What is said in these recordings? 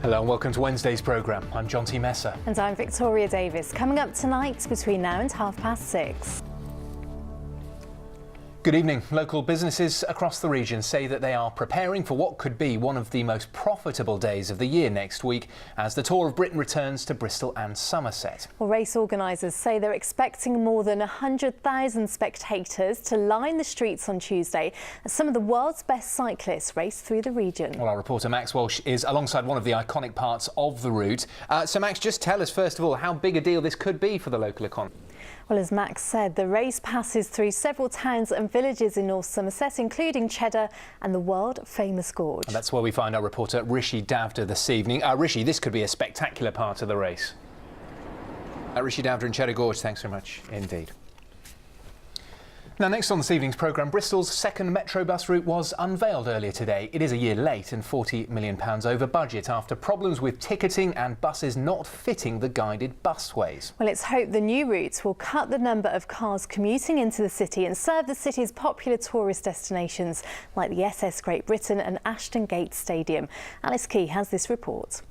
Hello and welcome to Wednesday's programme. I'm John T. Messer. And I'm Victoria Davis. Coming up tonight between now and 6:30. Good evening. Local businesses across the region say that they are preparing for what could be one of the most profitable days of the year next week as the Tour of Britain returns to Bristol and Somerset. Well, race organisers say they're expecting more than 100,000 spectators to line the streets on Tuesday as some of the world's best cyclists race through the region. Well, our reporter Max Walsh is alongside one of the iconic parts of the route. So Max, just tell us first of all how big a deal this could be for the local economy. Well, as Max said, the race passes through several towns and villages in North Somerset, including Cheddar and the world-famous Gorge. And that's where we find our reporter Rishi Davda this evening. Rishi, this could be a spectacular part of the race. Rishi Davda in Cheddar Gorge, thanks very much indeed. Now, next on this evening's programme, Bristol's second Metro bus route was unveiled earlier today. It is a year late and £40 million over budget after problems with ticketing and buses not fitting the guided busways. Well, it's hoped the new route will cut the number of cars commuting into the city and serve the city's popular tourist destinations like the SS Great Britain and Ashton Gate Stadium. Alice Key has this report.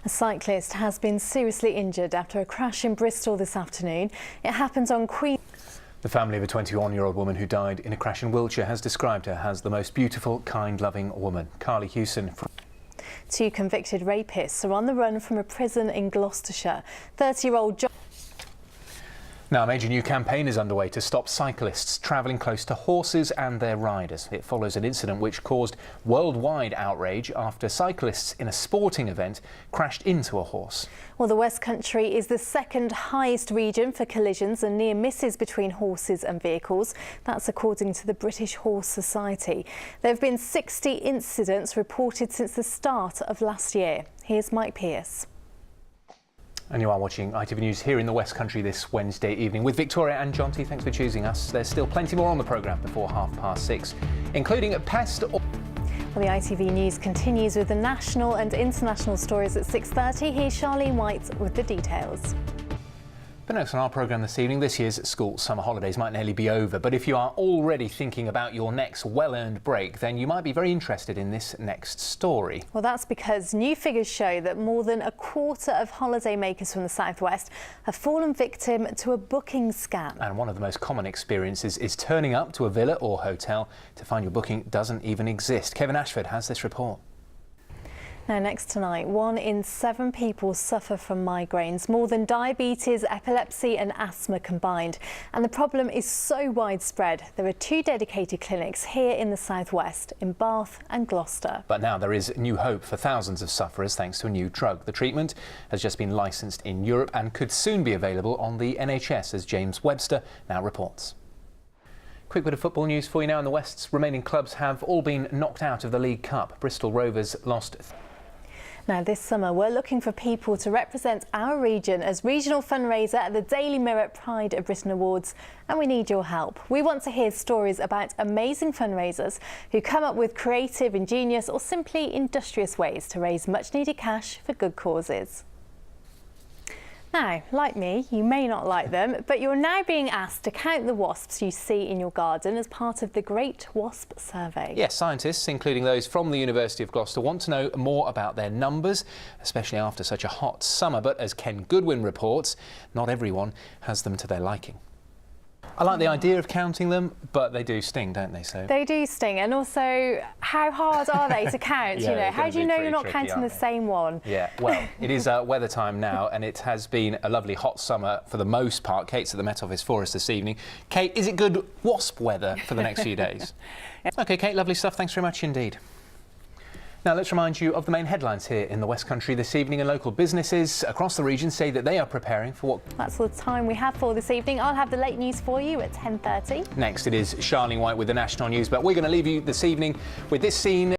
A cyclist has been seriously injured after a crash in Bristol this afternoon. It happened on Queen. The family of a 21-year-old woman who died in a crash in Wiltshire has described her as the most beautiful, kind, loving woman. Carly Hewson. Two convicted rapists are on the run from a prison in Gloucestershire. 30-year-old John. Now, a major new campaign is underway to stop cyclists travelling close to horses and their riders. It follows an incident which caused worldwide outrage after cyclists in a sporting event crashed into a horse. Well, the West Country is the second highest region for collisions and near misses between horses and vehicles. That's according to the British Horse Society. There have been 60 incidents reported since the start of last year. Here's Mike Pearce. And you are watching ITV News here in the West Country this Wednesday evening with Victoria and John T. Thanks for choosing us. There's still plenty more on the programme before 6:30, including a pest. Well, the ITV News continues with the national and international stories at 6:30. Here's Charlene White with the details. But next on our programme this evening, this year's school summer holidays might nearly be over, but if you are already thinking about your next well-earned break, then you might be very interested in this next story. Well, that's because new figures show that more than a quarter of holiday makers from the southwest have fallen victim to a booking scam. And one of the most common experiences is turning up to a villa or hotel to find your booking doesn't even exist. Kevin Ashford has this report. Now, next tonight, 1 in 7 people suffer from migraines, more than diabetes, epilepsy and asthma combined. And the problem is so widespread. There are 2 dedicated clinics here in the southwest, in Bath and Gloucester. But now there is new hope for thousands of sufferers thanks to a new drug. The treatment has just been licensed in Europe and could soon be available on the NHS, as James Webster now reports. Quick bit of football news for you now. In the West's remaining clubs have all been knocked out of the League Cup. Bristol Rovers lost. Now, this summer, we're looking for people to represent our region as regional fundraiser at the Daily Mirror Pride of Britain Awards, and we need your help. We want to hear stories about amazing fundraisers who come up with creative, ingenious or simply industrious ways to raise much-needed cash for good causes. Now, like me, you may not like them, but you're now being asked to count the wasps you see in your garden as part of the Great Wasp Survey. Yes, scientists, including those from the University of Gloucester, want to know more about their numbers, especially after such a hot summer. But as Ken Goodwin reports, not everyone has them to their liking. I like the idea of counting them, but they do sting, don't they? So they do sting, and also, how hard are they to count? Yeah, you know, how do you know you're not tricky, counting the same one? Yeah, well, it is weather time now, and it has been a lovely hot summer for the most part. Kate's at the Met Office for us this evening. Kate, is it good wasp weather for the next few days? OK, Kate, lovely stuff. Thanks very much indeed. Now, let's remind you of the main headlines here in the West Country this evening, and local businesses across the region say that they are preparing for what... That's all the time we have for this evening. I'll have the late news for you at 10:30. Next, it is Charlene White with the national news, but we're going to leave you this evening with this scene.